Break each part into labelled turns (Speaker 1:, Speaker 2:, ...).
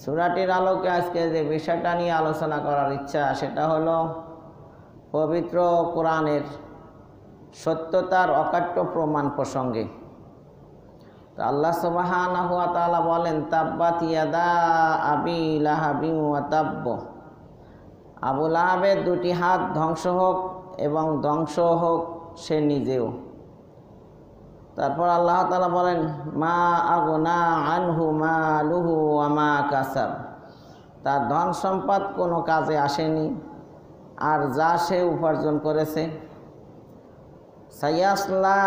Speaker 1: সূরাটির আলোকে আজকে যে বিষয়টা নিয়ে আলোচনা করার ইচ্ছা সেটা হলো পবিত্র কোরআনের সত্যতার অকাট্য প্রমাণ প্রসঙ্গে। তো আল্লাহ সুবহানাহু ওয়া তাআলা বলেন, তাব্বাত ইয়াদা আবি লাহাবি ওয়া তাব্ব। আবু লাহাবের দুটি হাত ধ্বংস হোক এবং ধ্বংস হোক সে নিজেও। তারপর আল্লাহ তাআলা বলেন, মা আগনা আনহু মালুহু ওয়া মা কাসাব। তার ধন সম্পদ কোনো কাজে আসেনি আর যা সে উপার্জন করেছে। সায়াসলা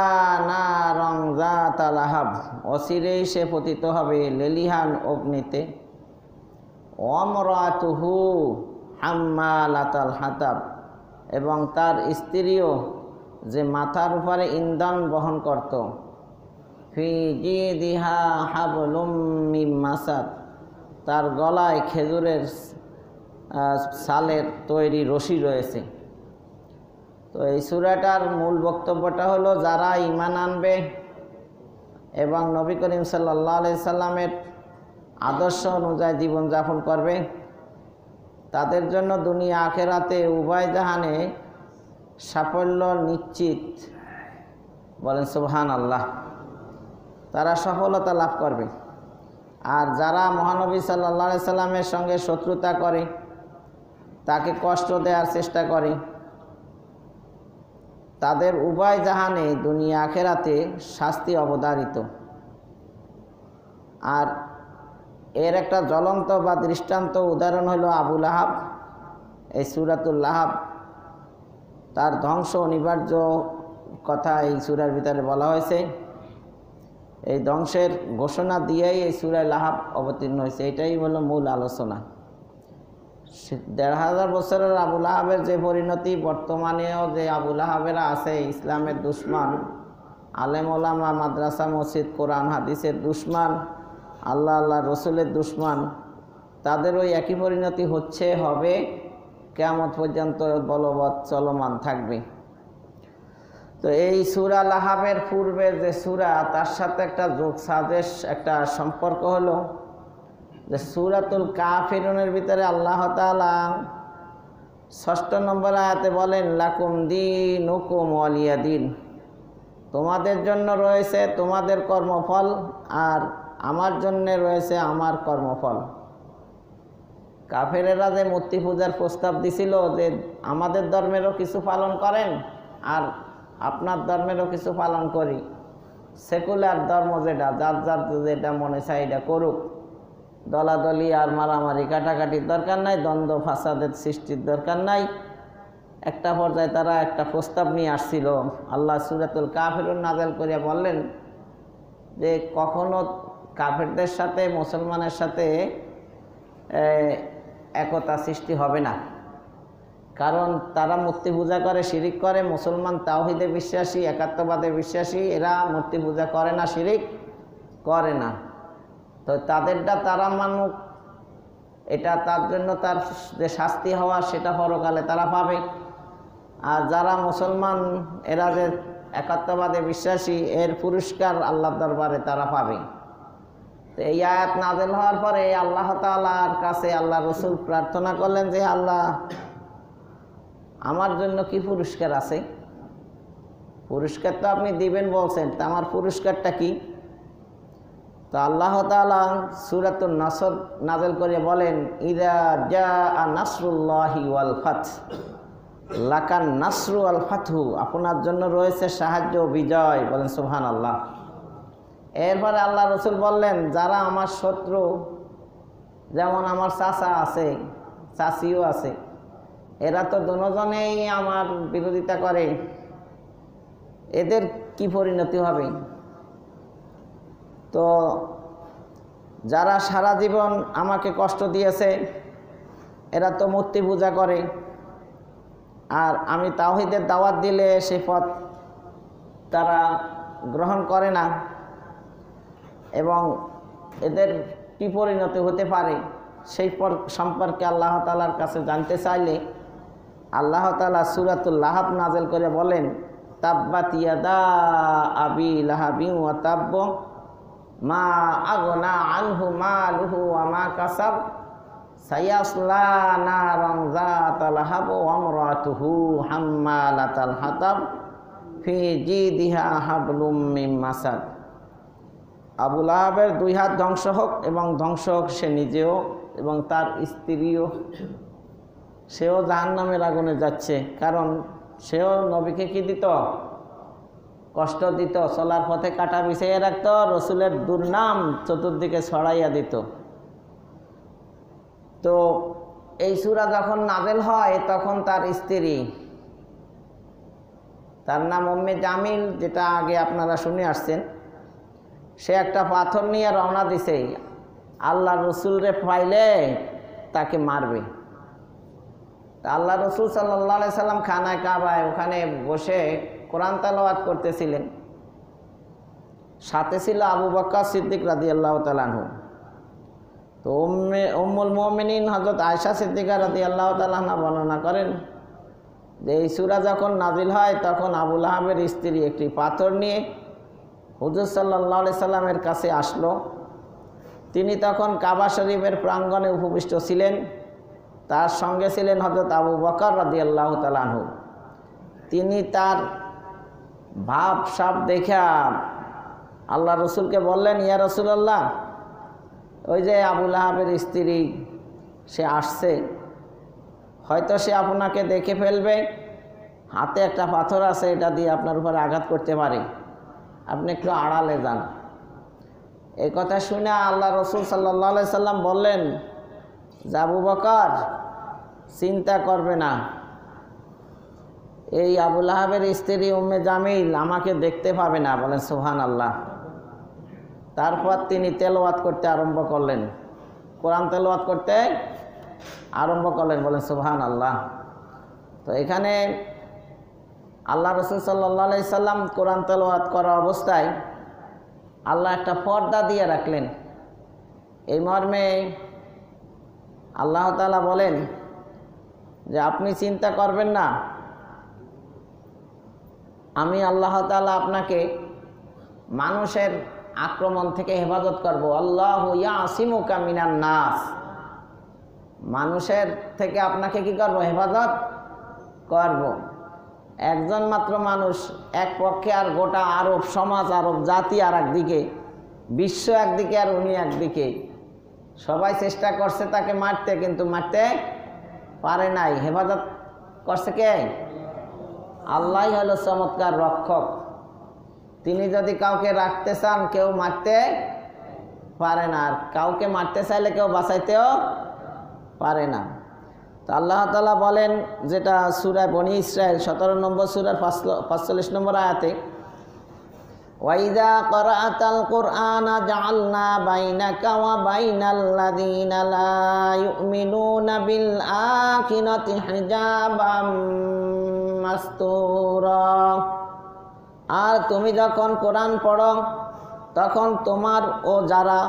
Speaker 1: নারং যাতা লাহাব। অচিরেই সে পতিত হবে লেলিহান অগ্নিতে। ওয়ামরাতুহু হাম্মালাতাল হাতাব। এবং তার স্ত্রীও যে মাথার উপরে ইন্ধন বহন করত। ফি জিদিহা হাবলুম মিন মাসাদ। তার গলায় খেজুরের ছালের তৈরি রশি রয়েছে। তো এই সূরাটার মূল বক্তব্যটা হলো, যারা ঈমান আনবে এবং নবী করিম সাল্লাল্লাহু আলাইহি সাল্লামের আদর্শ অনুযায়ী জীবনযাপন করবে তাদের জন্য দুনিয়া আখেরাতে উভয় জাহানে সাফল্য নিশ্চিত। বলেন সুবহানাল্লাহ। তারা সফলতা লাভ করবে। আর যারা মহানবী সাল্লাল্লাহু আলাইহি সাল্লামের সঙ্গে শত্রুতা করে, তাকে কষ্ট দেওয়ার চেষ্টা করে, তাদের উভয় জাহানে দুনিয়া আখেরাতে শাস্তি অবধারিত। আর এর একটা জ্বলন্ত বা দৃষ্টান্ত উদাহরণ হলো আবু লাহাব। এই সূরাতুল লাহাব, তার ধ্বংস অনিবার্য কথা এই সূরার ভিতরে বলা হয়েছে। এই ধ্বংসের ঘোষণা দিয়েই এই সূরা লাহাব অবতীর্ণ হয়েছে। এটাই হলো মূল আলোচনা। ১৫০০ বছরের আবু লাহাবের যে পরিণতি, বর্তমানেও যে আবু লাহাবেরা আছে ইসলামের দুশমন, আলেম ওলামা, মাদ্রাসা, মসজিদ, কোরআন হাদিসের দুশমন, আল্লাহ আল্লাহ রসুলের দুশমন, তাদের ওই একই পরিণতি হচ্ছে, হবে, কিয়ামত পর্যন্ত বলবৎ চলমান থাকবে। তো এই সূরা লাহাবের পূর্বের যে সূরা, তার সাথে একটা যোগ সাজেশ, একটা সম্পর্ক হলো যে সূরাতুল কাফিরুনের ভিতরে আল্লাহ তাআলা ৬ষ্ঠ নম্বর আয়াতে বলেন, লাকুম দীনুকুম ওয়ালিয়া দীন। তোমাদের জন্য রয়েছে তোমাদের কর্মফল আর আমার জন্য রয়েছে আমার কর্মফল। কাফেরেরা যে মূর্তি পূজার প্রস্তাব দিছিল যে আমাদের ধর্মেরও কিছু পালন করেন আর আপনার ধর্মেরও কিছু পালন করি, সেকুলার ধর্ম যেটা, যার যার যেটা মনে চায় এটা করুক, দলাদলি আর মারামারি কাটাকাটির দরকার নাই, দ্বন্দ্ব ফাসাদের সৃষ্টির দরকার নাই। একটা পর্যায়ে তারা একটা প্রস্তাব নিয়ে আসছিল। আল্লাহ সূরাতুল কাফিরুন নাযিল করে বললেন যে কখনো কাফেরদের সাথে মুসলমানের সাথে একতা সৃষ্টি হবে না, কারণ তারা মূর্তি পূজা করে, শিরিক করে। মুসলমান তাওহীদে বিশ্বাসী, একাত্মবাদে বিশ্বাসী, এরা মূর্তি পূজা করে না, শিরিক করে না। তো তাদেরটা তারা মানুক, এটা তার জন্য তার যে শাস্তি হওয়া সেটা পরকালে তারা পাবে। আর যারা মুসলমান, এরা যে একাত্মবাদে বিশ্বাসী, এর পুরস্কার আল্লাহর দরবারে তারা পাবে। তো এই আয়াত নাযিল হওয়ার পরে আল্লাহ তাআলার কাছে আল্লাহ রসুল প্রার্থনা করলেন যে, আল্লাহ, আমার জন্য কি পুরস্কার আছে? পুরস্কার তো আপনি দিবেন বলছেন, তা আমার পুরস্কারটা কি? তো আল্লাহ তাআলা সূরাতুন নাসর নাযিল করে বলেন, ইযা জাআ নাসরুল্লাহি ওয়াল ফাত, লাকান নাসরু ওয়াল ফাতহু। আপনার জন্য রয়েছে সাহায্য, বিজয়। বলেন সুবহানাল্লাহ। এরপরে আল্লাহ রসুল বললেন, যারা আমার শত্রু, যেমন আমার চাচা আছে, চাচিও আছে, এরা তো দুজনেই আমার বিরোধিতা করে, এদের কি পরিণতি হবে? তো যারা সারা জীবন আমাকে কষ্ট দিয়েছে, এরা তো মূর্তি পূজা করে, আর আমি তাওহীদের দাওয়াত দিলে সে পথ তারা গ্রহণ করে না, এবং এদের কি পরিণতি হতে পারে সেই সম্পর্কে আল্লাহ তাআলার কাছে জানতে চাইলে আল্লাহ তাআলা সূরাতুল লাহাব নাযিল করে বলেন, তাব্বাত ইয়াদা আবি লাহাবি ওয়া তাব্ব মা আগনা আনহু মালুহু ওয়া মা কাসাব সায়াসলা নারান যাতা লাহাব ওয়া ইমরাতুহু হাম্মালাতাল হাতাব ফি জিদিহা হাবলুম মিন মাসাদ। আবু লাহাবের দুই হাত ধ্বংস হোক এবং ধ্বংস হোক সে নিজেও এবং তার স্ত্রীও, সেও জাহান্নামের আগুনে যাচ্ছে। কারণ সেও নবীকে কি দিত? কষ্ট দিত, চলার পথে কাটা বিছিয়ে রাখত, রসুলের দুর্নাম চতুর্দিকে ছড়াইয়া দিত। তো এই সূরা যখন নাজেল হয় তখন তার স্ত্রী, তার নাম উম্মে জামিল, যেটা আগে আপনারা শুনে আসছেন, সে একটা পাথর নিয়ে রওনা দিছে, আল্লাহ রসুলরে পাইলে তাকে মারবে। আল্লাহ রসুল সাল্লাল্লাহু আলাইহি সাল্লাম খানায় কাবায় ওখানে বসে কোরআন তেলাওয়াত করতেছিলেন। সাথে ছিল আবু বকর সিদ্দিক রাদিয়াল্লাহু তাআলা আনহু। তো উম্মুল মুমিনিন হযরত আয়েশা সিদ্দিকা রাদিয়াল্লাহু তাআলা আনহা বর্ণনা করেন যে এই সূরা যখন নাজিল হয় তখন আবু লাহাবের স্ত্রী একটি পাথর নিয়ে হুজুর সাল্লাল্লাহু আলাইহি সাল্লামের কাছে আসলো। তিনি তখন কাবা শরীফের প্রাঙ্গণে উপবিষ্ট ছিলেন, তার সঙ্গে ছিলেন হযরত আবু বকর রাদিয়াল্লাহু তাআলা আনহু। তিনি তার ভাব সাব দেখা আল্লাহ রসুলকে বললেন, ইয়া রাসূলুল্লাহ, ওই যে আবু লাহাবের স্ত্রী সে আসছে, হয়তো সে আপনাকে দেখে ফেলবে, হাতে একটা পাথর আছে, এটা দিয়ে আপনার উপরে আঘাত করতে পারে, আপনি একটু আড়ালে যান। এই কথা শুনে আল্লাহ রসুল সাল্লাল্লাহু আলাইহি সাল্লাম বললেন যে আবু বকর চিন্তা করবে না, এই আবু লাহাবের স্ত্রী উম্মে জামিল আমাকে দেখতে পাবে না। বলেন সুবহানাল্লাহ। তারপর তিনি তেলাওয়াত করতে আরম্ভ করলেন, কোরআন তেলাওয়াত করতে আরম্ভ করলেন। বলেন সুবহানাল্লাহ। তো এখানে আল্লাহ রসুল সাল্লাল্লাহু আলাইহি সাল্লাম কোরআন তেলাওয়াত করা অবস্থায় আল্লাহ একটা পর্দা দিয়ে রাখলেন। এই মর্মে আল্লাহ তাআলা বলেন যে আপনি চিন্তা করবেন না, আমি আল্লাহ তাআলা আপনাকে মানুষের আক্রমণ থেকে হেফাজত করব। আল্লাহু ইয়াসিমুকা মিনান নাস, মানুষের থেকে আপনাকে কি করব? হেফাজত করব। একজন মাত্র মানুষ এক পক্ষে, আর গোটা আরব সমাজ, আরব জাতি আর একদিকে, বিশ্ব একদিকে আর উনি একদিকে। সবাই চেষ্টা করছে তাকে মারতে, কিন্তু মারতে পারে নাই। হেফাজত করছে কে? আল্লাহই হলো চমৎকার রক্ষক। তিনি যদি কাউকে রাখতে চান কেউ মারতে পারে না, আর কাউকে মারতে চাইলে কেউ বাঁচাইতেও পারে না। তো আল্লাহ তাআলা বলেন, যেটা সূরা বনী ইসরাইল 17 নম্বর সূরার 45 নম্বর আয়াতে, ওয়াইদা ক্বরাআতাল কুরআনা জাআলনা বাইনাকা ওয়া বাইনাল্লাযীনা লা ইউমিনুনা বিল আখিরাতি হিজাবাম মাসতুরা। আর তুমি যখন কোরআন পড়ো তখন তোমার ও যারা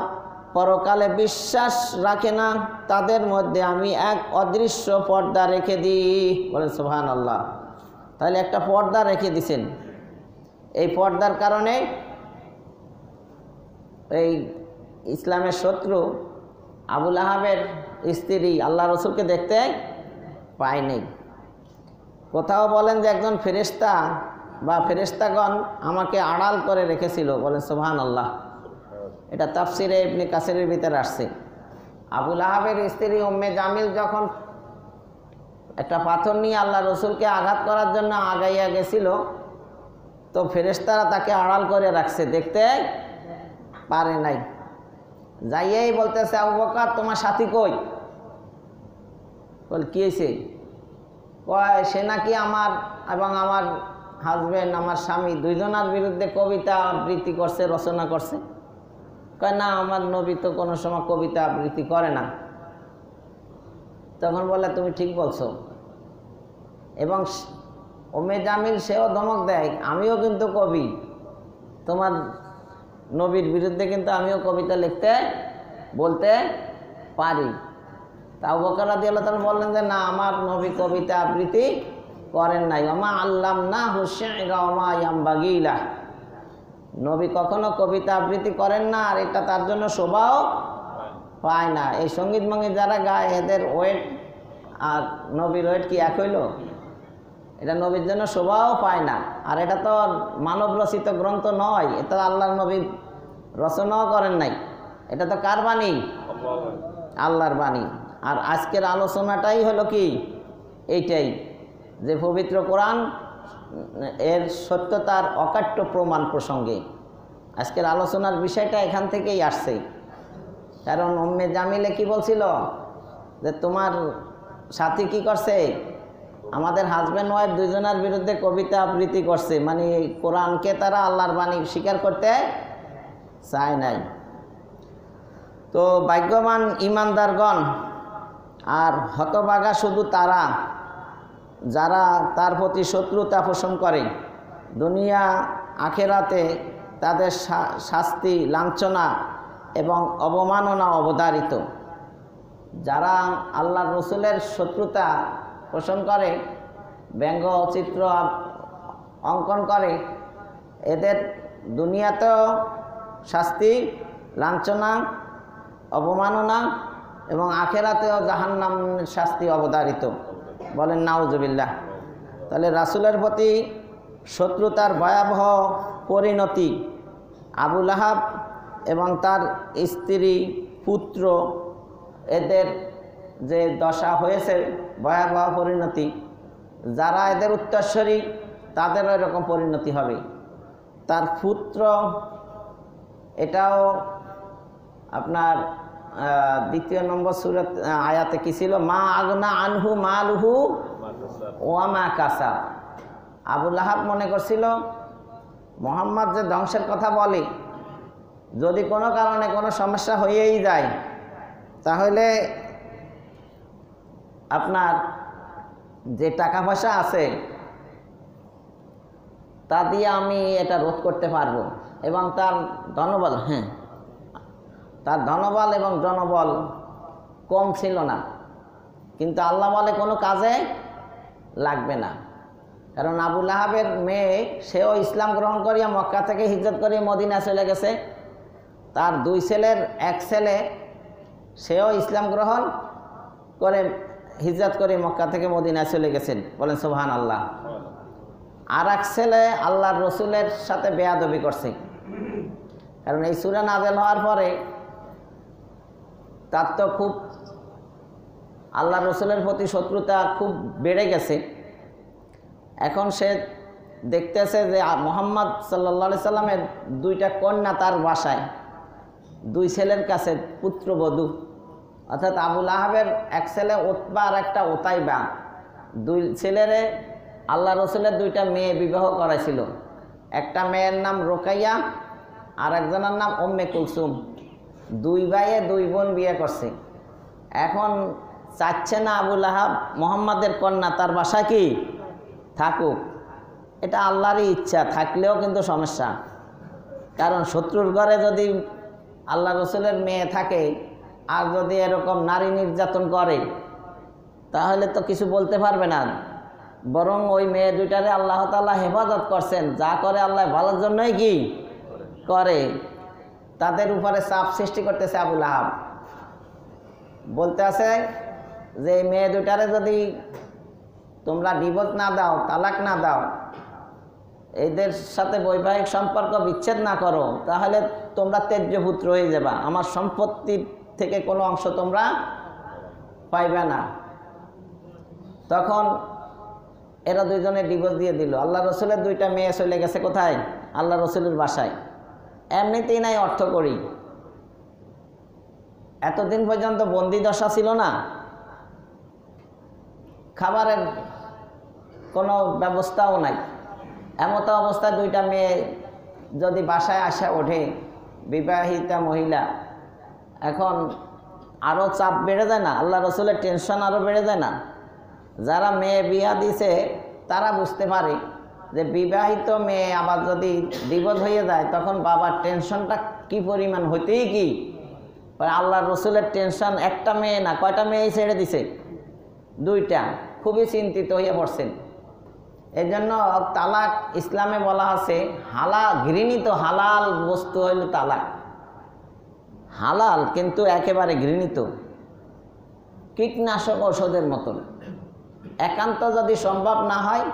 Speaker 1: পরকালে বিশ্বাস রাখে না তাদের মধ্যে আমি এক অদৃশ্য পর্দা রেখে দিই। বলেন সুবহানাল্লাহ। তাহলে একটা পর্দা রেখে দিছেন। এই পর্দার কারণে এই ইসলামের শত্রু আবু লাহাবের স্ত্রী আল্লাহ রসুলকে দেখতে পায়নি। কোথাও বলেন যে একজন ফেরেশতা বা ফেরেশতাগণ আমাকে আড়াল করে রেখেছিল। বলেন সুবহানাল্লাহ। এটা তাফসিরে ইবনে কাসিরের ভিতরে আসছে। আবু লাহাবের স্ত্রী উম্মে জামিল যখন একটা পাথর নিয়ে আল্লাহ রসুলকে আঘাত করার জন্য আগাইয়া গেছিল, তো ফেরেশতারা তাকে আড়াল করে রাখছে, দেখতে পারে নাই। যাইয়েই বলতেছে, আবু বকর তোমার সাথী কই? বল কি হয়েছে? কয় সে নাকি আমার এবং আমার হাজবেন্ড, আমার স্বামী দুইজনের বিরুদ্ধে কবিতা আবৃত্তি করছে, রচনা করছে। কয় না, আমার নবী তো কোনো সময় কবিতা আবৃত্তি করে না। তখন বলে তুমি ঠিক বলছো। এবং উম্মে জামিল সেও ধমক দেয়, আমিও কিন্তু কবি, তোমার নবীর বিরুদ্ধে কিন্তু আমিও কবিতা লিখতে বলতে পারি। তা আবু বকর রাদিয়াল্লাহু তাআলা বললেন যে না, আমার নবী কবিতা আবৃত্তি করেন নাই। ওমা আল্লামনাহু শি'রা ওয়া মা ইয়ামবাগি লাহ। নবী কখনো কবিতা আবৃত্তি করেন না, আর এটা তার জন্য শোভাও পায় না। এই সঙ্গীত মঙ্গীত যারা গায় এদের ওয়েট আর নবীর ওয়েট কি এক হইল? এটা নবীর জন্য শোভাও পায় না। আর এটা তো মানব রচিত গ্রন্থ নয়, এটা আল্লাহর নবী রচনাও করেন নাই। এটা তো কার বাণী? আল্লাহর বাণী। আর আজকের আলোচনাটাই হলো কি এইটাই, যে পবিত্র কোরআন এর সত্যতার অকাট্য প্রমাণ প্রসঙ্গে আজকের আলোচনার বিষয়টা এখান থেকেই আসছে। কারণ উম্মে জামিলে কি বলছিল যে তোমার সাথী কি করছে, আমাদের হাজব্যান্ড ওয়াইফ দুজনের বিরুদ্ধে কবিতা আবৃত্তি করছে, মানে কোরআনকে তারা আল্লাহর বাণী স্বীকার করতে চায় নাই। তো ভাগ্যবান ইমানদারগণ আর হতভাগা শুধু তারা যারা তার প্রতি শত্রুতা পোষণ করে, দুনিয়া আখেরাতে তাদের শাস্তি, লাঞ্ছনা এবং অবমাননা অবধারিত। যারা আল্লাহর রসুলের শত্রুতা পোষণ করে, ব্যঙ্গ চিত্র অঙ্কন করে, এদের দুনিয়াতেও শাস্তি, লাঞ্ছনা, অবমাননা এবং আখেরাতেও জাহান্নামের শাস্তি অবধারিত। বলেন নাউজুবিল্লাহ। তাহলে রাসূলের প্রতি শত্রুতার ভয়াবহ পরিণতি আবু লাহাব এবং তার স্ত্রী, পুত্র, এদের যে দশা হয়েছে, ভয়াবহ পরিণতি, যারা এদের উত্তরসূরি তাদেরও এরকম পরিণতি হবে। তার পুত্র, এটাও আপনার 2 নম্বর সূরা আয়াতে কি ছিল? মা আগনা আনহু মালুহু ওয়া মা কাসাব। আবু লাহাব মনে করছিল মুহাম্মদ যে ধ্বংসের কথা বলে, যদি কোনো কারণে কোনো সমস্যা হয়েই যায় তাহলে আপনার যে টাকা পয়সা আছে তা দিয়ে আমি এটা রোধ করতে পারবো, এবং তার ধনবল, তার ধনবল এবং জনবল কম ছিল না। কিন্তু আল্লাহ বলে কোনো কাজে লাগবে না। কারণ আবু লাহাবের মেয়ে, সেও ইসলাম গ্রহণ করিয়া মক্কা থেকে হিজরত করিয়া মদিনা চলে গেছে। তার 2 ছেলের 1 ছেলে, সেও ইসলাম গ্রহণ করে হিজরত করে মক্কা থেকে মদিনা চলে গেছেন। বলেন সুবহানাল্লাহ। আর 1 ছেলে আল্লাহর রসুলের সাথে বেয়াদবি করছে। কারণ এই সূরা নাযিল হওয়ার পরে তার তো খুব আল্লাহর রসুলের প্রতি শত্রুতা খুব বেড়ে গেছে। এখন সে দেখতেছে যে মুহাম্মদ সাল্লাল্লাহু আলাইহি সাল্লামের 2টা কন্যা তার বাসায়, 2 ছেলের কাছে পুত্রবধূ, অর্থাৎ আবু লাহাবের 1 ছেলে উতবা আর একটা উতাইবা, 2 ছেলেরে আল্লাহ রসুলের 2টা মেয়ে বিবাহ করাইছিল। একটা মেয়ের নাম রোকাইয়া আর একজনের নাম উম্মে কুলসুম। 2 ভাইয়ে 2 বোন বিয়ে করছে। এখন চাচ্ছে না আবু লাহাব মুহাম্মাদের কন্যা তার বাসায় কি থাকুক। এটা আল্লাহরই ইচ্ছা, থাকলেও কিন্তু সমস্যা। কারণ শত্রুর ঘরে যদি আল্লাহ রসুলের মেয়ে থাকে আর যদি এরকম নারী নির্যাতন করে তাহলে তো কিছু বলতে পারবে না। বরং ওই মেয়ে 2টারে আল্লাহ তাআলা হেফাজত করছেন, যা করে আল্লাহ ভালোর জন্যই কি করে। তাদের উপরে চাপ সৃষ্টি করতেছে আবু লাহাব। বলতে আছে যে এই মেয়ে 2টারে যদি তোমরা ডিভোর্স না দাও, তালাক না দাও, এদের সাথে বৈবাহিক সম্পর্ক বিচ্ছেদ না করো, তাহলে তোমরা ত্যায্য পুত্র হয়ে যাবা, আমার সম্পত্তি থেকে কোনো অংশ তোমরা পাইবে না। তখন এরা 2জনে ডিভোর্স দিয়ে দিল। আল্লাহ রসুলের 2টা মেয়ে চলে গেছে কোথায়? আল্লাহ রসুলের বাসায়। এমনিতেই নাই অর্থ করি, এতদিন পর্যন্ত বন্দি দশা ছিল না, খাবারের কোনো ব্যবস্থাও নাই। এমত অবস্থায় 2টা মেয়ে যদি বাসায় আসা ওঠে, বিবাহিতা মহিলা, এখন আরও চাপ বেড়ে যায় না? আল্লাহ রসুলের টেনশন আরও বেড়ে যায় না? যারা মেয়ে বিয়া দিছে তারা বুঝতে পারে যে বিবাহিত মেয়ে আবার যদি ডিভোর্স হয়ে যায় তখন বাবার টেনশনটা কি পরিমাণ হইতেই কি। আল্লাহ রসুলের টেনশন একটা মেয়ে না, কয়টা মেয়েই ছেড়ে দিছে? 2টা। খুবই চিন্তিত হয়ে পড়ছেন। এই জন্য তালাক ইসলামে বলা আছে ঘৃণিত হালাল বস্তু হইল তালাক, হালাল কিন্তু একেবারে ঘৃণিত, কীটনাশক ঔষধের মতন। একান্ত যদি সম্ভব না হয়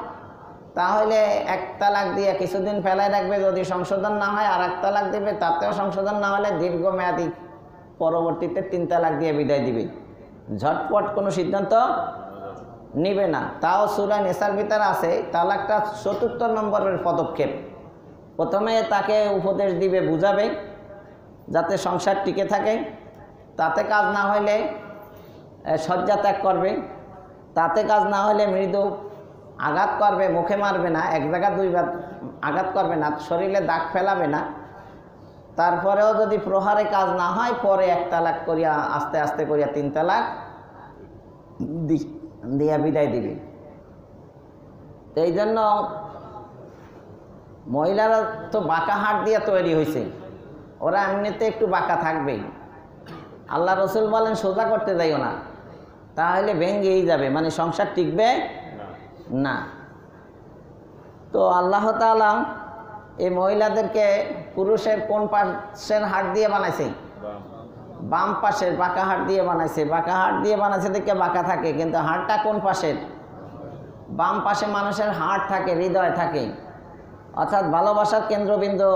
Speaker 1: তাহলে এক তালাক দিয়ে কিছুদিন ফেলায় রাখবে, যদি সংশোধন না হয় আর এক তালাক দিবে, তাতেও সংশোধন না হলে দীর্ঘমেয়াদী পরবর্তীতে 3 তালাক দিয়ে বিদায় দিবে, ঝটপট কোনো সিদ্ধান্ত নিবে না। তাও সূরা নিসার ভিতরে আছে তালাকটা ৪র্থ নম্বরের পদক্ষেপ। প্রথমে তাকে উপদেশ দিবে, বুঝাবে যাতে সংসার টিকে থাকে, তাতে কাজ না হলে শয্যা ত্যাগ করবে, তাতে কাজ না হলে মৃদু আঘাত করবে, মুখে মারবে না, এক জায়গা 2 বার আঘাত করবে না, শরীরে দাগ ফেলাবে না। তারপরেও যদি প্রহারে কাজ না হয় পরে 1 তালাক করিয়া আস্তে আস্তে করিয়া 3 তালাক দিয়া বিদায় দিবে। তো এই জন্য মহিলারা তো বাঁকা হাট দিয়ে তৈরি হয়েছে, ওরা এমনিতে একটু বাঁকা থাকবেই। আল্লাহ রসুল বলেন সোজা করতে যাইও না, তাহলে ভেঙ্গেই যাবে, মানে সংসার টিকবে না। তো আল্লাহ তাআলা এই মহিলাদেরকে পুরুষের কোন পাশের হাট দিয়ে বানাইছে? বাম পাশের বাঁকা হাট দিয়ে বানাইছে। বাঁকা হাট দিয়ে বানাইছে দেখে বাঁকা থাকে, কিন্তু হাটটা কোন পাশের? বাম পাশে মানুষের হাট থাকে, হৃদয় থাকে, অর্থাৎ ভালোবাসার কেন্দ্রবিন্দু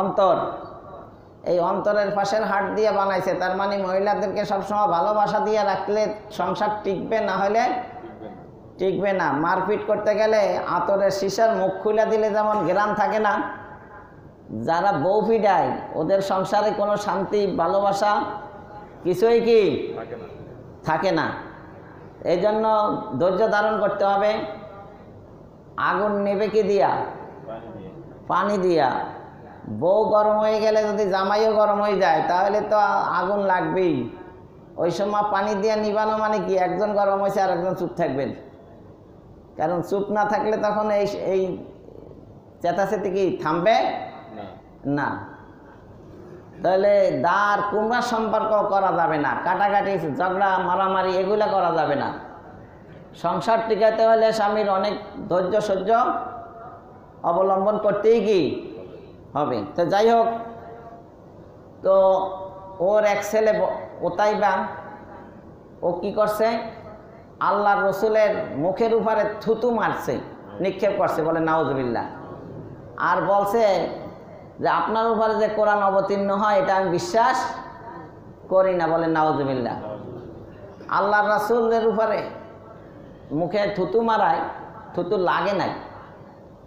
Speaker 1: অন্তর। এই অন্তরের পাশের হাট দিয়ে বানাইছে, তার মানে মহিলাদেরকে সবসময় ভালোবাসা দিয়ে রাখলে সংসার টিকবে, না হলে টিকবে না। মারপিট করতে গেলে আতরের শিশার মুখ খুলে দিলে যেমন ঘ্রাণ থাকে না, যারা বউ পিডায় ওদের সংসারে কোনো শান্তি ভালোবাসা কিছুই কি থাকে না। এই জন্য ধৈর্য ধারণ করতে হবে। আগুন নেবে কি দিয়া? পানি দিয়া। বউ গরম হয়ে গেলে যদি জামাইও গরম হয়ে যায় তাহলে তো আগুন লাগবেই। ওই সময় পানি দিয়ে নিবানো মানে কি, একজন গরম হয়েছে আর একজন চুপ থাকবেন, কারণ চুপ না থাকলে তখন এই চেতাচেতি কি থামবে না। তাহলে দাঁড় কুমড়ার সম্পর্ক করা যাবে না, কাটাকাটি ঝগড়া মারামারি এগুলা করা যাবে না। সংসার টিকাতে হলে স্বামীর অনেক ধৈর্য সহ্য অবলম্বন করতেই কি হবে। তো যাই হোক, তো ওর এক ছেলে ওতাইবা ও কি করছে, আল্লাহ রসুলের মুখের উপরে থুতু মারছে, নিক্ষেপ করছে, বলে নাউজুবিল্লাহ। আর বলছে যে আপনার উপরে যে কোরআন অবতীর্ণ হয় এটা আমি বিশ্বাস করি না, বলে নাউজুবিল্লাহ। আল্লাহ রাসূলের উপরে মুখে থুতু মারায়, থুতু লাগে নাই,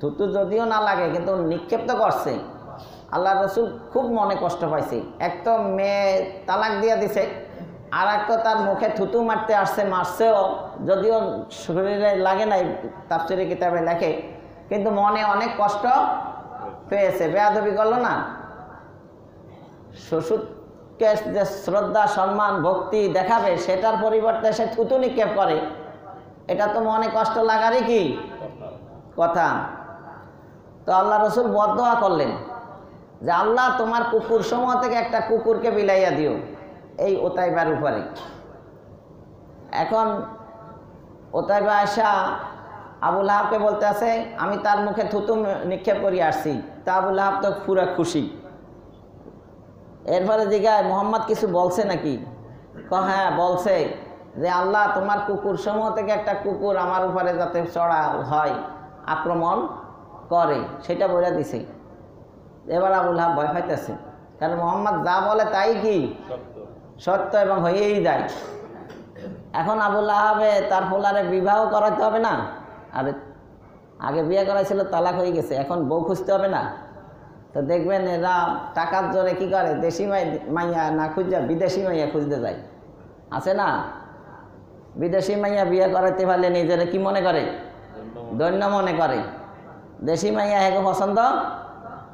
Speaker 1: থুতু যদিও না লাগে কিন্তু নিক্ষেপ তো করছে। আল্লাহ রসুল খুব মনে কষ্ট পাইছে। এক তো মেয়ে তালাক দিয়ে দিছে, আর এক তো তার মুখে থুতু মারতে আসছে, মারছেও, যদিও শরীরে লাগে নাই, তাফসীরে কিতাবে লেখে, কিন্তু মনে অনেক কষ্ট পেয়েছে। বেয়াদবি করলো না। শ্বশুরকে যে শ্রদ্ধা সম্মান ভক্তি দেখাবে সেটার পরিবর্তে সে থুতু নিক্ষেপ করে, এটা তো মনে কষ্ট লাগারই কি কথা। তো আল্লাহ রসুল বদদোয়া করলেন যে আল্লাহ তোমার কুকুর সমূহ থেকে একটা কুকুরকে বিলাইয়া দিও এই ওতাইবার উপরে। এখন ওতাইবা আয়সা আবুল আহাবকে বলতে আছে আমি তার মুখে থুতু নিক্ষেপ করিয়ে আসছি। তা আবুল আহাব তো পুরা খুশি। এরপরে জিজ্ঞাসা মোহাম্মদ কিছু বলছে নাকি? হ্যাঁ বলছে যে আল্লাহ তোমার কুকুর সমূহ থেকে একটা কুকুর আমার উপরে যাতে চড়া হয়, আক্রমণ করে, সেটা বলে দিছে। এবার আবুল আহাব ভয় পাইতেছে, কারণ মোহাম্মদ যা বলে তাই কি সত্য এবং হয়েই যায়। এখন আবুল আহাবে তার পোলারে বিবাহ করাতে হবে না? আর আগে বিয়ে করাইছিল, তালাক হয়ে গেছে, এখন বউ খুঁজতে হবে না? তো দেখবেন এরা টাকার জোরে কি করে, দেশি মাইয়া না খুঁজে বিদেশি মাইয়া খুঁজতে যায়, আছে না? বিদেশি মাইয়া বিয়ে করাইতে পারলে নিজেরা কি মনে করে? দৈন্য মনে করে। দেশি মাইয়া হেকে পছন্দ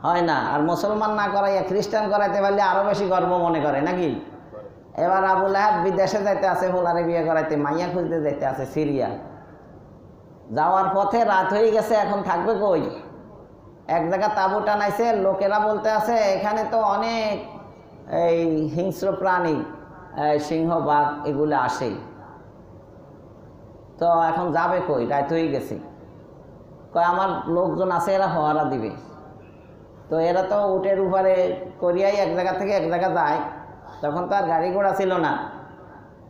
Speaker 1: হয় না। আর মুসলমান না করাইয়া খ্রিস্টান করাইতে পারলে আরো বেশি গর্ব মনে করে নাকি? এবার আবুল আহাব বিদেশে যাইতে আছে, পোলারে বিয়ে করাইতে, মাইয়া খুঁজতে যাইতে আছে সিরিয়া। যাওয়ার পথে রাত হয়ে গেছে, এখন থাকবে কই? এক জায়গা তাঁবু টানাইছে, লোকেরা বলতে আছে এখানে তো অনেক এই হিংস্র প্রাণী, সিংহ বাঘ এগুলো আসে, তো এখন যাবে কই? রাত হয়ে গেছে। কয় আমার লোকজন আছে, এরা হওয়ারা দিবে। তো এরা তো উটের উপরে করিয়াই এক জায়গা থেকে এক জায়গা যায়, তখন তো আর গাড়ি ঘোড়া ছিল না।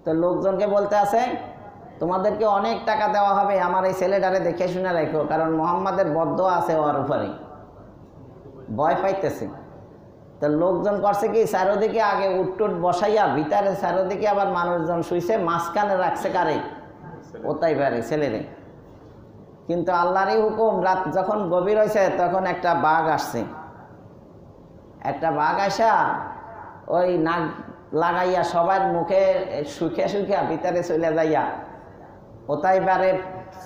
Speaker 1: তো লোকজনকে বলতে আছে, তোমাদেরকে অনেক টাকা দেওয়া হবে, আমার এই ছেলেটারে দেখে শুনে রাখো, কারণ মোহাম্মদের বদদোয়া আছে ওর উপরে, ভয় পাইতেছে। তো লোকজন করছে কি, চারোদিকে আগে উটটুট বসাইয়া ভিতরে চারোদিকে আবার মানুষজন শুইছে, মাঝখানে রাখছে কারে, ওতাই পারে ছেলেরে। কিন্তু আল্লাহরই হুকুম, রাত যখন গভীর হয়েছে তখন একটা বাঘ আসছে। একটা বাঘ আসা ওই নাক লাগাইয়া সবার মুখে শুকিয়া শুকিয়া ভিতরে চলে যাইয়া ওতাই পারে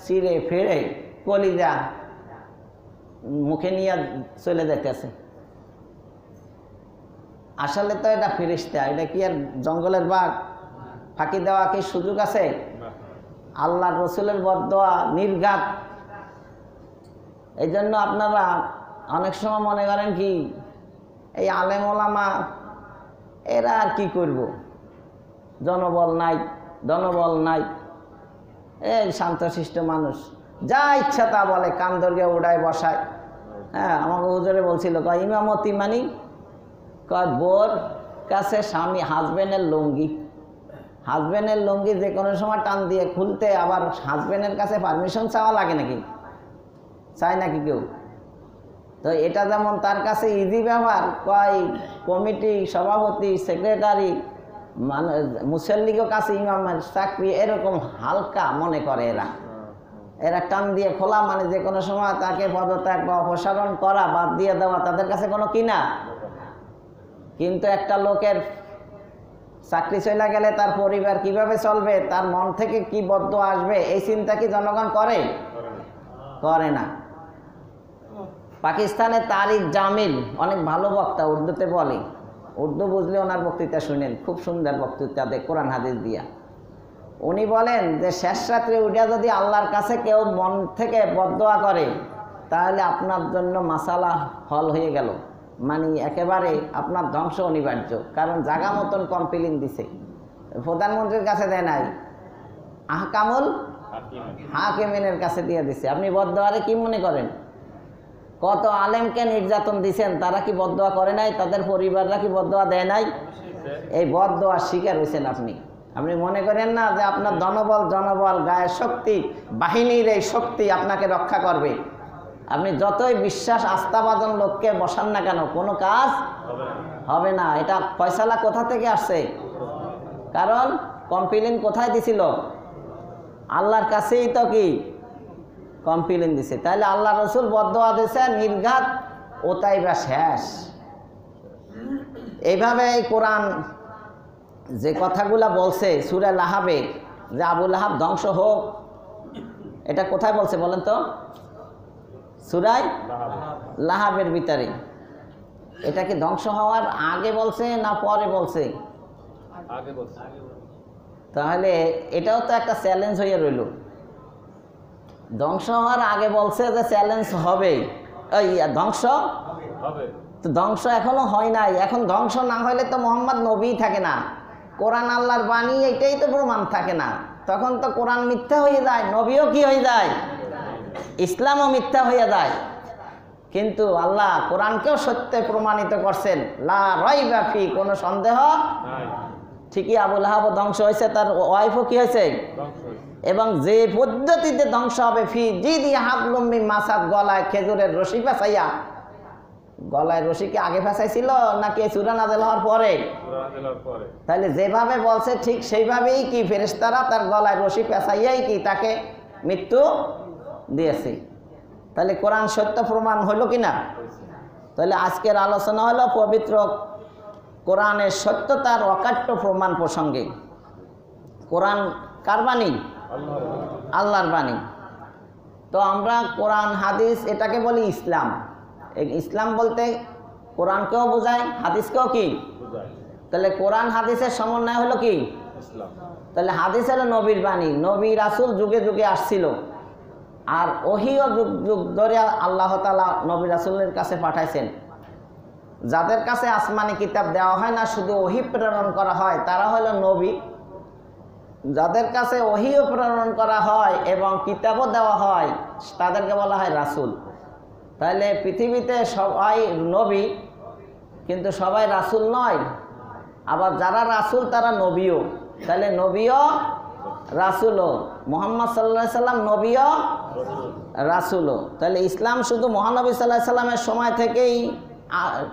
Speaker 1: চিরে ফিরে কলিজা মুখে নিয়ে চলে যাইতেছে। আসলে তো এটা ফেরেশতা, এটা কি আর জঙ্গলের বাঘ? ফাঁকি দেওয়া কি সুযোগ আছে? আল্লাহ রসুলের বদদোয়া নির্ঘাত। এই জন্য আপনারা অনেক সময় মনে করেন কি, এই আলেম ওলামা এরা আর কি করব, জনবল নাই, দনবল নাই, এই শান্তশিষ্ট মানুষ যা ইচ্ছা তা বলে, কান দর্গে উড়ায় বসায়। হ্যাঁ, আমাকে হুজুরে বলছিল, কয় ইমামতি মানি, কয় বোর কাছে স্বামী হাজবেন্ডের লুঙ্গি, হাজবেন্ডের লুঙ্গি যে কোনো সময় টান দিয়ে খুলতে আবার হাজবেন্ডের কাছে পারমিশন চাওয়া লাগে নাকি? চায় নাকি কেউ? তো এটা যেমন তার কাছে ইজি ব্যবহার, কয় কমিটি সভাপতি সেক্রেটারি মানে মুসল্লিগের কাছে ইমামের চাকরি এরকম হালকা মনে করে এরা। এরা টান দিয়ে খোলা মানে যে কোনো সময় তাকে পদত্যাগ বা অপসারণ করা, বাদ দিয়ে দেওয়া তাদের কাছে কোনো কিনা। কিন্তু একটা লোকের চাকরি চলে গেলে তার পরিবার কিভাবে চলবে, তার মন থেকে কি বদদোয়া আসবে, এই চিন্তা কি জনগণ করে? করে না। পাকিস্তানে তারিক জামিল অনেক ভালো বক্তা, উর্দুতে বলে, উর্দু বুঝলে ওনার বক্তৃতা শুনেন, খুব সুন্দর বক্তৃতা দেয় কোরআন হাদিস দিয়া। উনি বলেন যে শেষ রাত্রে উঠে যদি আল্লাহর কাছে কেউ মন থেকে বদদোয়া করে, তাহলে আপনার জন্য মাসালা হল হয়ে গেল, মানে একেবারে আপনার ধ্বংস অনিবার্য। কারণ জাগা মতন কমপ্লেন দিছে, প্রধানমন্ত্রীর কাছে দেয় নাই, আহকামুল হাকিমিনের কাছে দিয়ে দিছে। আপনি বদদোয়ারে কি মনে করেন? কত আলেমকে নির্যাতন দিছেন, তারা কি বদদোয়া করে নাই? তাদের পরিবাররা কি বদদোয়া দেয় নাই? এই বদদোয়ার শিকার হয়েছেন আপনি। আপনি মনে করেন না যে আপনার জনবল গায়ের শক্তি, বাহিনীর এই শক্তি আপনাকে রক্ষা করবে। আপনি যতই বিশ্বাস আস্থাভাজন লোককে বসান না কেন, কোনো কাজ হবে না। এটা ফয়সালা কোথা থেকে আসছে? কারণ কমপ্লেন কোথায় দিছিল? আল্লাহর কাছেই তো কি কমপ্লেন দিছে। তাহলে আল্লাহ রসুল বদদোয়া দিছে নির্ঘাত, ওটাই বা শেষ। এইভাবে এই কোরআন যে কথাগুলা বলছে সূরা লাহাবে, যে আবু লাহাব ধ্বংস হোক, এটা কোথায় বলছে বলেন তো? সূরা লাহাবের ভিতরে। এটা কি ধ্বংস হওয়ার আগে বলছে না পরে বলছে?
Speaker 2: আগে বলছে।
Speaker 1: তাহলে এটাও তো একটা চ্যালেঞ্জ হয়ে রইল। ধ্বংস হওয়ার আগে বলছে যে চ্যালেঞ্জ হবে, এই ধ্বংস
Speaker 2: হবে,
Speaker 1: তো ধ্বংস এখনো হয় নাই। এখন ধ্বংস না হলে তো মোহাম্মদ নবী থাকে না, কোরআন আল্লাহর বাণী এটাই তো প্রমাণ থাকে না। তখন তো কোরআন মিথ্যা হয়ে যায়, নবীও কি হয়ে যায়, ইসলামও মিথ্যা হয়ে যায়। কিন্তু আল্লাহ কোরআনকেও সত্যে প্রমাণিত করছেন, লা রাইবা ফি, কোনো সন্দেহ
Speaker 2: নাই।
Speaker 1: ঠিকই আবু লাহাব ধ্বংস হয়েছে, তার ওয়াইফও কি হয়েছে, এবং যে পদ্ধতিতে ধ্বংস হবে, ফি জিদি হাবলুম মিন মাসাদ, গলায় খেজুরের রশি ফেসাইয়া। গলায় রশি কি আগে ফেসাইছিল নাকি সূরা নাযিল হওয়ার পরে? তাহলে যেভাবে বলছে ঠিক সেইভাবেই কি ফেরেশতারা তার গলায় রশি ফেসাইয়াই কি তাকে মৃত্যু দিয়েছে। তাহলে কোরআন সত্য প্রমাণ হলো কি না? তাহলে আজকের আলোচনা হলো পবিত্র কোরআনের সত্যতার অকাট্য প্রমাণ প্রসঙ্গে। কোরআন কার বাণী? আল্লাহর বাণী। তো আমরা কোরআন হাদিস এটাকে বলি ইসলাম। ইসলাম বলতে কোরআনকেও বোঝায়, হাদিসকেও কি? তাহলে কোরআন হাদিসের সমন্বয় হলো কি? তাহলে হাদিস হলো নবীর বাণী, নবী রাসূল যুগে যুগে আসছিল, আর ওহীও যুগ যুগ ধরে আল্লাহ তাআলা নবী রাসূলের কাছে পাঠাইছেন। যাদের কাছে আসমানি কিতাব দেওয়া হয় না, শুধু ওহী প্রেরণ করা হয়, তারা হলো নবী। যাদের কাছে ওহীও প্রেরণ করা হয় এবং কিতাবও দেওয়া হয় তাদেরকে বলা হয় রাসূল। তাহলে পৃথিবীতে সবাই নবী, কিন্তু সবাই রাসূল নয়। আবার যারা রাসূল তারা নবীও। তাহলে নবীও রাসূলও, মুহাম্মদ সাল্লাল্লাহু আলাইহি সাল্লাম নবীও রাসূলও। তাহলে ইসলাম শুধু মহানবী সাল্লাল্লাহু আলাইহি সাল্লামের সময় থেকেই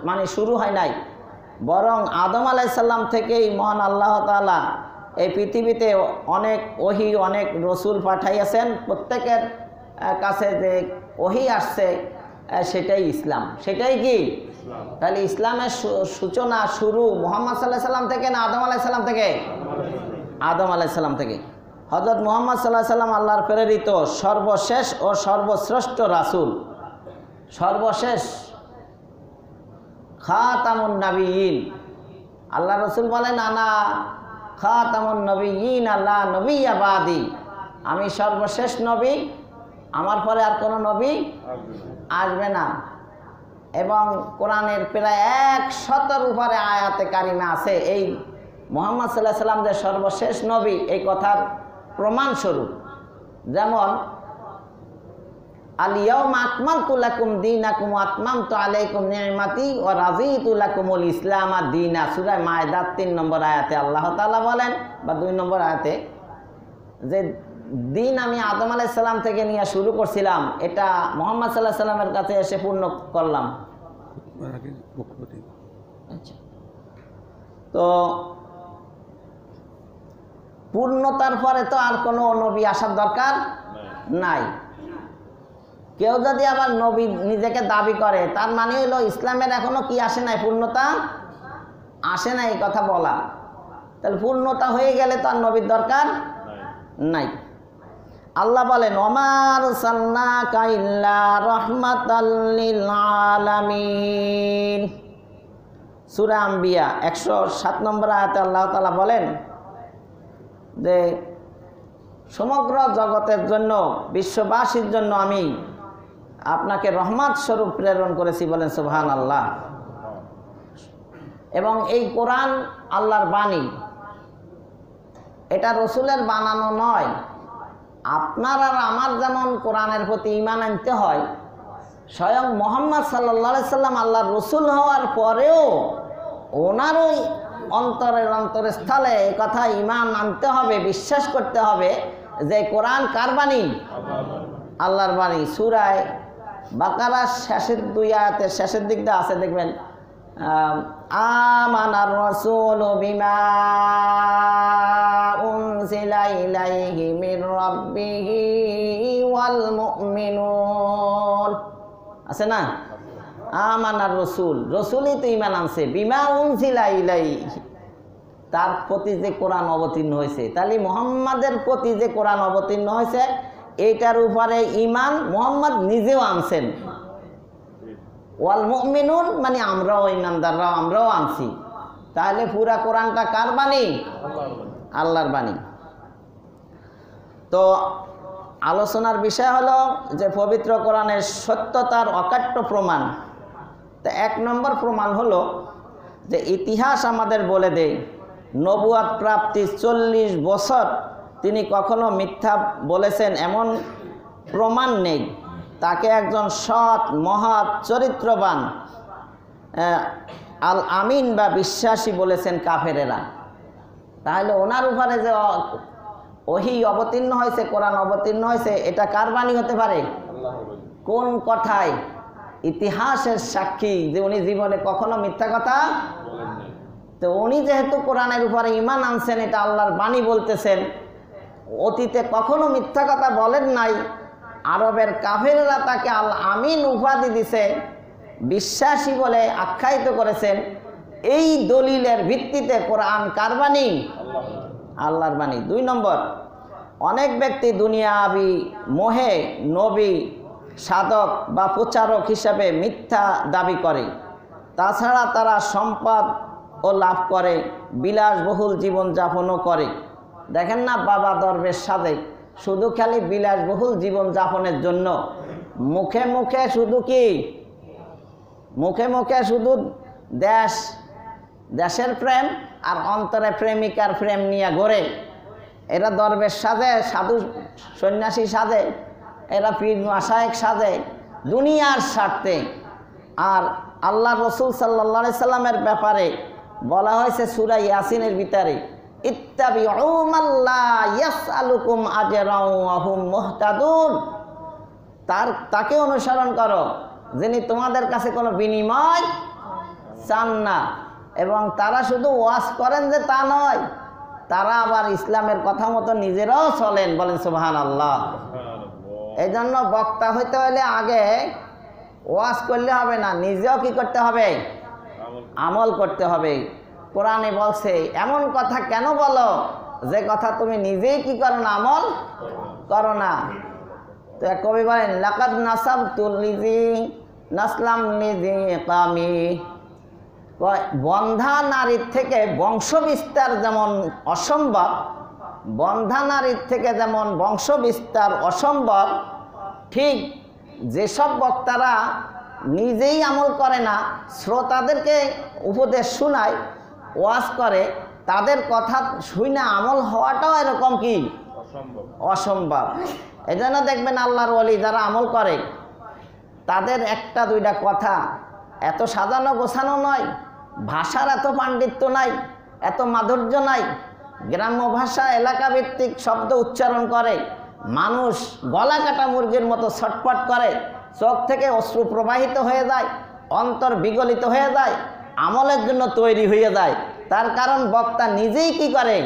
Speaker 1: মানে শুরু হয় নাই, বরং আদম আলাইহিস সালাম থেকেই মহান আল্লাহ তাআলা এই পৃথিবীতে অনেক ওহী, অনেক রসুল পাঠাইয়াছেন। প্রত্যেকের কাছে যে ওহী আসছে সেটাই ইসলাম। সেটাই কি? তাহলে ইসলামের সূচনা শুরু মুহাম্মদ সাল্লাল্লাহু আলাইহি সাল্লাম থেকে না আদম আলাইহিস সালাম থেকে? আদম আলাইহিস সালাম থেকে। হযরত মুহাম্মদ সাল্লাল্লাহু আলাইহি সাল্লাম আল্লাহর প্রেরিত সর্বশেষ ও সর্বশ্রেষ্ঠ রাসূল, সর্বশেষ খাতামুন নবিয়্যিন। আল্লাহ রসুল বলেন আনা খাতামুন নবিয়্যিন লা নবিয়্যা বাদি, আমি সর্বশেষ নবী, আমার পরে আর কোনো নবী আসবে না। এবং কোরআনের প্রায় 100-এর উপরে আয়াতে কারিমা আছে এই মুহাম্মদ সাল্লাল্লাহু আলাইহি সাল্লাম যে সর্বশেষ নবী এই কথার প্রমাণস্বরূপ। যেমন আল ইয়াউমা আকমালতু লাকুম দীনাকুম ওয়া আতমামতু আলাইকুম নি'মাতি ওয়া রাযীতু লাকুমুল ইসলামা দীনা। সূরা মায়দা 3 নম্বর আয়াতে আল্লাহ তাআলা বলেন, বা 2 নম্বর আয়াতে, যে দিন আমি আদম আলাইহিস সালাম থেকে নিয়ে শুরু করছিলাম, এটা মুহাম্মদ সাল্লাল্লাহু আলাইহি সাল্লামের কাছে এসে পূর্ণ করলাম। আচ্ছা, তো পূর্ণতার পরে তো আর কোনো নবী আসার দরকার নাই। কেউ যদি আবার নবী নিজেকে দাবি করে, তার মানে হলো ইসলামের এখনো কি আসে নাই, পূর্ণতা আসে নাই, এই কথা বলা। তাহলে পূর্ণতা হয়ে গেলে তো আর নবীর দরকার নাই। আল্লাহ বলেন ওমা আরসালনাকা ইল্লা রাহমাতাল লিল আলামিন। সূরা আম্বিয়া 107 নম্বর আয়াতে আল্লাহ তাআলা বলেন যে সমগ্র জগতের জন্য, বিশ্ববাসীর জন্য আমি আপনাকে রহমত স্বরূপ প্রেরণ করেছি। বলেন সুবহানাল্লাহ। এবং এই কোরআন আল্লাহর বাণী, এটা রসুলের বানানো নয়। আপনার আর আমার যেমন কোরআনের প্রতি ঈমান আনতে হয়, স্বয়ং মুহাম্মদ সাল্লাল্লাহু আলাইহি সাল্লাম আল্লাহর রসুল হওয়ার পরেও ওনারও অন্তরের স্থলে এই কথা ঈমান আনতে হবে, বিশ্বাস করতে হবে যে কোরআন কার বাণী? আল্লাহর বাণী। সূরা বাকারার শেষের 2 আয়াতের শেষের দিকটা আছে, দেখবেন আমানার রাসূলু বিমা উনজিলা ইলাইহি মির রাব্বিহি ওয়াল মুমিনুন, আছে না? আমানার রাসূল, রাসূলই তো ঈমান আনছে, বিমা উনজিলা ইলাইহি, তার প্রতি যে কোরআন অবতীর্ণ হয়েছে। তাহলে মুহাম্মাদের প্রতি যে কোরআন অবতীর্ণ হয়েছে এইটার উপরে ঈমান মুহাম্মদ নিজেও আনছেন। ওয়াল মুমিনুন মানে আমরাও, ঈমানদাররাও আমরাও আনছি। তাহলে পুরা কোরআনটা কার বাণী? আল্লাহর বাণী। তো আলোচনার বিষয় হলো যে পবিত্র কোরআনের সত্যতার অকাট্য প্রমাণ। তো 1 নম্বর প্রমাণ হলো যে ইতিহাস আমাদের বলে দেয় নবুয়াত প্রাপ্তি 40 বছর তিনি কখনো মিথ্যা বলেছেন এমন প্রমাণ নেই। তাকে একজন সৎ মহৎ চরিত্রবান আল আমিন বা বিশ্বাসী বলেছেন কাফেরেরা। তাহলে ওনার উপরে যে ওহী অবতীর্ণ হয়েছে, কোরআন অবতীর্ণ হয়েছে, এটা কার বাণী হতে পারে? কোন কথায়? ইতিহাসের সাক্ষী যে উনি জীবনে কখনো মিথ্যা কথা। তো উনি যেহেতু কোরআনের উপরে ঈমান আনছেন, এটা আল্লাহর বাণী বলতেছেন, অতীতে কখনো মিথ্যা কথা বলেন নাই। আরবের কাফেররা তাকে আল আমিন উপাধি দিছে, বিশ্বাসী বলে আখ্যায়িত করেছেন। এই দলিলের ভিত্তিতে কোরআন কার বাণী? আল্লাহর বাণী। 2 নম্বর, অনেক ব্যক্তি দুনিয়াবি মোহে নবী সাধক বা প্রচারক হিসাবে মিথ্যা দাবি করে। তাছাড়া তারা সম্পদ ও লাভ করে, বিলাসবহুল জীবনযাপনও করে। দেখেন না বাবা দরবেশ সাধে শুধু খালি বিলাসবহুল জীবনযাপনের জন্য মুখে মুখে শুধু কি, মুখে মুখে শুধু দেশের প্রেম আর অন্তরে প্রেমিকার প্রেম নিয়ে ঘোরে। এরা দরবেশ সাজে, সাধু সন্ন্যাসী সাজে, এরা পীর মাশায়েখ সাজে দুনিয়ার স্বার্থে। আর আল্লাহ রসুল সাল্লাল্লাহু আলাইহি সাল্লামের ব্যাপারে বলা হয়েছে সূরা ইয়াসিনের ভিতরে, ইত্তাবিউ মাল্লা ইয়াসআলুকুম আজরাও ওয়া হুম মুহতাদুন, তাকে অনুসরণ করো যিনি তোমাদের কাছে কোনো বিনিময় চান না। এবং তারা শুধু ওয়াজ করেন যে তা নয়, তারা আবার ইসলামের কথা মতো নিজেরাও চলেন। বলেন সুবহানাল্লাহ। এই জন্য বক্তা হইতে হলে আগে ওয়াজ করলে হবে না, নিজেও কি করতে হবে? আমল করতে হবে। কোরআনে বলছে এমন কথা কেন বলো যে কথা তুমি নিজেই কি করো না, আমল করো না। তো এক কবি বলেন, লাকাদ নাসাবতু লিজি নাসলাম লিজি কামি, বন্ধা নারীর থেকে বংশ বিস্তার যেমন অসম্ভব, বন্ধা নারীর থেকে যেমন বংশ বিস্তার অসম্ভব, ঠিক যেসব বক্তারা নিজেই আমল করে না, শ্রোতাদেরকে উপদেশ শোনায়, ওয়াজ করে, তাদের কথা শুনে আমল হওয়াটাও এরকম কি অসম্ভব। এই জন্য দেখবেন আল্লাহর ওলি যারা আমল করে তাদের একটা দুইটা কথা এত সাজানো গোছানো নয়, ভাষার এত পাণ্ডিত্য নাই, এত মাধুর্য নাই, গ্রাম্য ভাষা এলাকা ভিত্তিক শব্দ উচ্চারণ করে, মানুষ গলা কাটা মুরগির মতো ছটফট করে, চোখ থেকে অশ্রু প্রবাহিত হয়ে যায়, অন্তর বিগলিত হয়ে যায়, আমলের জন্য তৈরি হয়ে যায়। তার কারণ বক্তা নিজেই কি করে?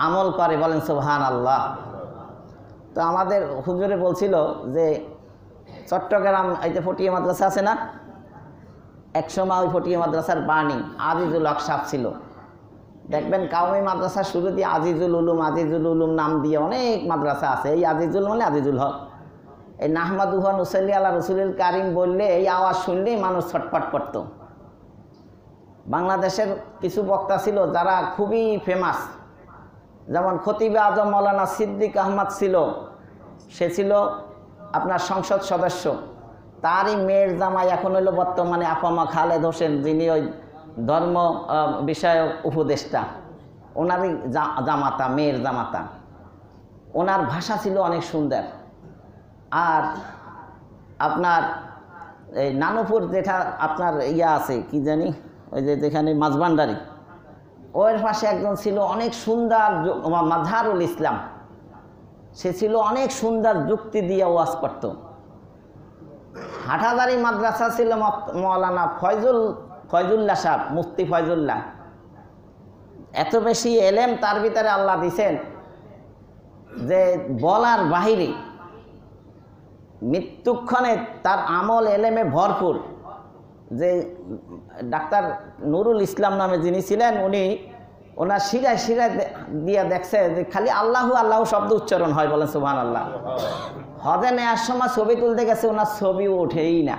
Speaker 1: আমল করে। বলেন সুবহানাল্লাহ। তো আমাদের হুজুরে বলছিল যে চট্টগ্রাম এই যে ফটিয়া মাদ্রাসা আছে না, একসময় ওই ফটিয়া মাদ্রাসার বাণী আজিজুল হক সাহেব ছিল। দেখবেন কাউমি মাদ্রাসার শুরু দিয়ে আজিজুল উলুম নাম দিয়ে অনেক মাদ্রাসা আছে। এই আজিজুল মানে আজিজুল হক। এই নাহমাদুহা নুসাল্লি আলা রসুলিল কারিম বললে এই আওয়াজ শুনলেই মানুষ ছটফট করত। বাংলাদেশের কিছু বক্তা ছিল যারা খুবই ফেমাস, যেমন খতিবে আজম মৌলানা সিদ্দিক আহমদ ছিল, সে ছিল আপনার সংসদ সদস্য। তারই মেয়ের জামাই এখন হইল বর্তমানে আফামা খালেদ হোসেন, যিনি ওই ধর্ম বিষয়ক উপদেষ্টা, ওনারই জামাতা, মেয়ের জামাতা। ওনার ভাষা ছিল অনেক সুন্দর। আর আপনার এই নানুপুর যেটা আপনার ইয়া আছে কি জানি, ওই যে যেখানে মাঝভান্ডারি, ওর পাশে একজন ছিল অনেক সুন্দর, মাঝহারুল ইসলাম, সে ছিল অনেক সুন্দর যুক্তি দিয়ে ওয়াজ করত। হাটাদারি মাদ্রাসা ছিল মৌলানা ফয়জুল্লাহ সাহেব, মুফতি ফয়জুল্লাহ। এত বেশি এলেম তার ভিতরে আল্লাহ দিছেন যে বলার বাহিরে, মৃত্যুক্ষণে তার আমল এলেমে ভরপুর। যে ডাক্তার নুরুল ইসলাম নামে যিনি ছিলেন, উনি ওনার শিরায় দিয়ে দেখছে যে খালি আল্লাহু আল্লাহু শব্দ উচ্চারণ হয়। বলেন সুবহানাল্লাহ। হজে নেওয়ার সময় ছবি তুলতে গেছে, ওনার ছবি ওঠেই না।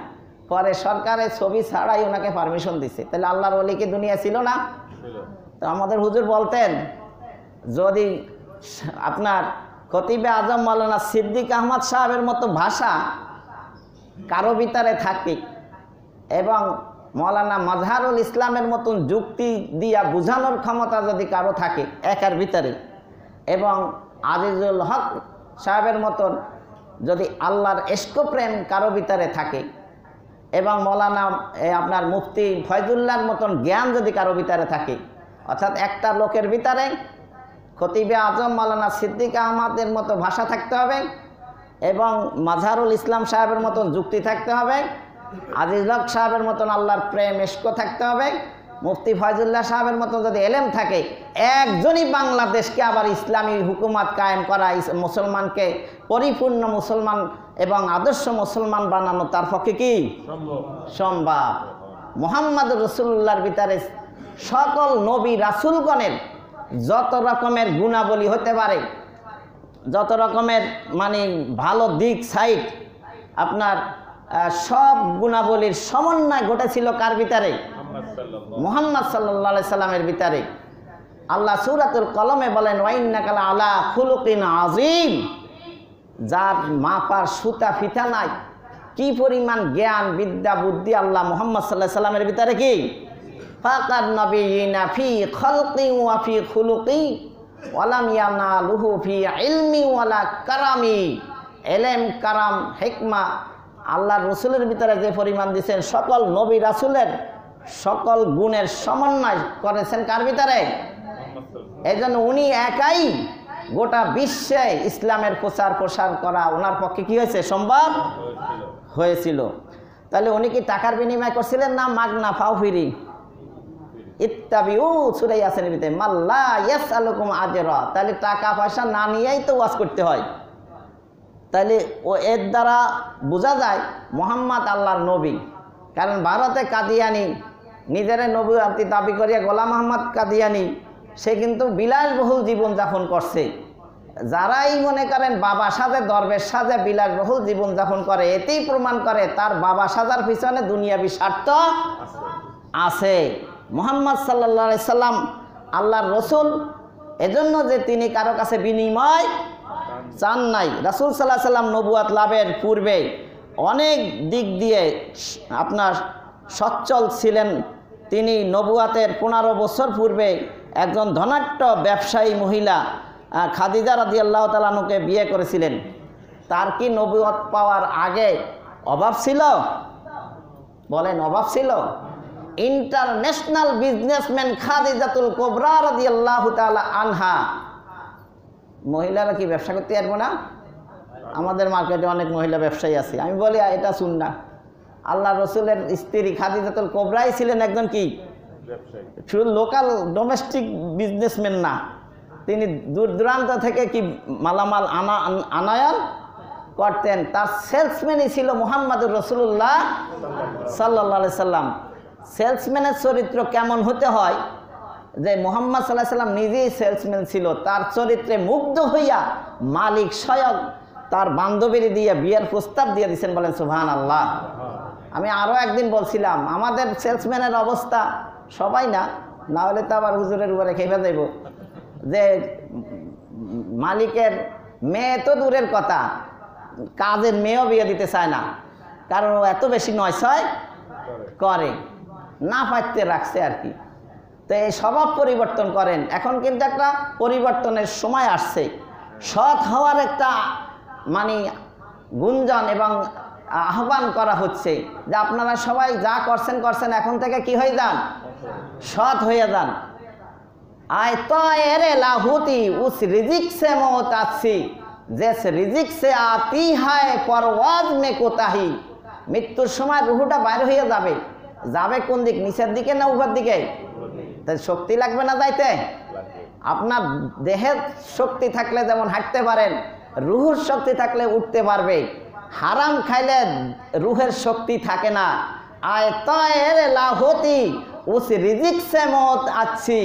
Speaker 1: পরে সরকারের ছবি ছাড়াই ওনাকে পারমিশন দিছে। তাহলে আল্লাহর ওলি কি দুনিয়া ছিল না? তো আমাদের হুজুর বলতেন, যদি আপনার খতিবে আজম মৌলানা সিদ্দিক আহমদ সাহেবের মতো ভাষা কারো ভিতরে থাকে এবং মৌলানা মাজহারুল ইসলামের মতন যুক্তি দিয়া বুঝানোর ক্ষমতা যদি কারো থাকে একার ভিতরে, এবং আজিজুল হক সাহেবের মতন যদি আল্লাহর ইশক প্রেম কারো ভিতরে থাকে, এবং মৌলানা আপনার মুফতি ফয়জুল্লাহর মতন জ্ঞান যদি কারো ভিতরে থাকে, অর্থাৎ একটা লোকের ভিতরে খতিবে আজম মৌলানা সিদ্দিক আহমদের মতো ভাষা থাকতে হবে, এবং মাজহারুল ইসলাম সাহেবের মতন যুক্তি থাকতে হবে, আজিজুল হক সাহেবের মতন আল্লাহর প্রেম ইশক থাকতে হবে, মুফতি ফয়জুল্লাহ সাহেবের মতো যদি এলেম থাকে, একজনই বাংলাদেশকে আবার ইসলামী হুকুমত কায়েম করা, মুসলমানকে পরিপূর্ণ মুসলমান এবং আদর্শ মুসলমান বানানো তার পক্ষে কি সম্ভব। মুহাম্মদ রাসূলুল্লাহর ভিতরে সকল নবী রাসূলগণের যত রকমের গুণাবলী হতে পারে, যত রকমের মানে ভালো দিক সাইড, আপনার সব গুণাবলীর সমন্বয় ঘটেছিল কার ভিতরে? মুহাম্মদ সাল্লাল্লাহু আলাইহি সাল্লামের ভিতরে। আল্লাহ সূরাতুল কলমে বলেন, ওয়া ইন্নাকা আলা খুলুকিন আযীম, যার মাপার সুতা ফিতা নাই, কি পরিমাণ জ্ঞান বিদ্যা বুদ্ধি আল্লাহ মুহাম্মদ সাল্লাল্লাহু আলাইহি সাল্লামের ভিতরে কি ফাকাদ নবিয়িনা ফি খালকি ওয়া ফি খুলুকি ওয়ালাম ইয়ানালুহু ফি ইলমি ওয়ালা কারামি, এলেম কারাম হিকমা আল্লাহর রসুলের ভিতরে যে পরিমাণ দিয়েছেন, সকল নবী রাসূলের সকল গুণের সমন্বয় করেছেন কার ভিতরে? এই জন্য উনি একাই গোটা বিশ্বে ইসলামের প্রসার করা ওনার পক্ষে কি হয়েছে? সম্ভব হয়েছিল। তাহলে উনি কি টাকার বিনিময় করছিলেন না মাগনা ফাও ফিরি? ইত্তাবিউ সূরা ইয়াসিনের ভিতরে মাল্লা ইয়াসআলুকুম আজরা, তাহলে টাকা পয়সা না নিয়েই তো ওয়াজ করতে হয়। তাহলে ও এর দ্বারা বোঝা যায় মুহাম্মদ আল্লাহর নবী। কারণ ভারতে কাদিয়ানি নিজের নবুয়তি দাবি করিয়া গোলাম আহমদ কাদিয়ানি সে কিন্তু বিলাসবহুল জীবনযাপন করছে। যারাই মনে করেন বাবা সাজে দরবেশ সাজে বিলাসবহুল জীবনযাপন করে, এতেই প্রমাণ করে তার বাবা সাজার পিছনে দুনিয়াবি স্বার্থ আছে। মুহাম্মদ সাল্লাল্লাহু আলাইহি সাল্লাম আল্লাহর রসুল, এজন্য যে তিনি কারো কাছে বিনিময় চান নাই। রাসূল সাল্লাল্লাহু আলাইহি সাল্লাম নবুয়ত লাভের পূর্বে অনেক দিক দিয়ে আপনার সচ্ছল ছিলেন। তিনি নবুয়াতের 15 বছর পূর্বে একজন ধনাঢ্য ব্যবসায়ী মহিলা খাদিজা রাদিয়াল্লাহু তাআলা আনহাকে বিয়ে করেছিলেন। তার কি নবুয়ত পাওয়ার আগে অভাব ছিল? বলেন, অভাব ছিল? ইন্টারন্যাশনাল বিজনেসম্যান খাদিজাতুল কুবরা রাদিয়াল্লাহু তাআলা আনহা, মহিলারা কি ব্যবসা করতে পারবো না? আমাদের মার্কেটে অনেক মহিলা ব্যবসায়ী আছে। আমি বলি এটা সুন্নাহ। আল্লাহ রসুলের স্ত্রী খাদিজাতুল কুবরাই ছিলেন একজন কি শুধু লোকাল ডোমেস্টিক বিজনেসম্যান না, তিনি দূর দূরান্ত থেকে কি মালামাল আনায়ন করতেন। তার সেলসম্যানই ছিল মুহাম্মাদুর রাসূলুল্লাহ সাল্লাল্লাহু আলাইহি সাল্লাম। সেলসম্যানের চরিত্র কেমন হতে হয়? যে মুহাম্মদ সাল্লাল্লাহু আলাইহি সাল্লাম নিজেই সেলসম্যান ছিল, তার চরিত্রে মুগ্ধ হইয়া মালিক স্বয়ং তার বান্ধবীর দিয়ে বিয়ের প্রস্তাব দিয়ে দিয়েছেন। বলেন সুবহানাল্লাহ। আমি আরও একদিন বলছিলাম আমাদের সেলসম্যানের অবস্থা, সবাই না, না হলে তো আবার হুজুরের উপরে খেপে যাইব, যে মালিকের মেয়ে তো দূরের কথা, কাজের মেয়েও বিয়ে দিতে চায় না, কারণ ও এত বেশি নয়ছয় করে, না পাইতে রাখছে আর কি। তো এই স্বভাব পরিবর্তন করেন। এখন কিন্তু একটা পরিবর্তনের সময় আসছে, সৎ হওয়ার একটা মানে গুঞ্জন এবং আহ্বান করা হচ্ছে যে আপনারা সবাই যা করছেন এখন থেকে কি হয়ে যান? সৎ হয়ে যান। আয় তো এরে লাহুতি উস রিজিক সে মৌত আছি, জেস রিজিক সে আতি হায় পরওয়াজ মে কোতাহি। মৃত্যুর সময় রুহুটা বাইরে হয়ে যাবে, যাবে কোন দিক? নিচের দিকে না উপর দিকে? তাই শক্তি লাগবে না যাইতে? আপনার দেহের শক্তি থাকলে যেমন হাঁটতে পারেন, রুহুর শক্তি থাকলে উঠতে পারবে। হারাম খাইলে রুহের শক্তি থাকে না। আয় তয়ের লাহতি উস রিজিক সে মত আছি,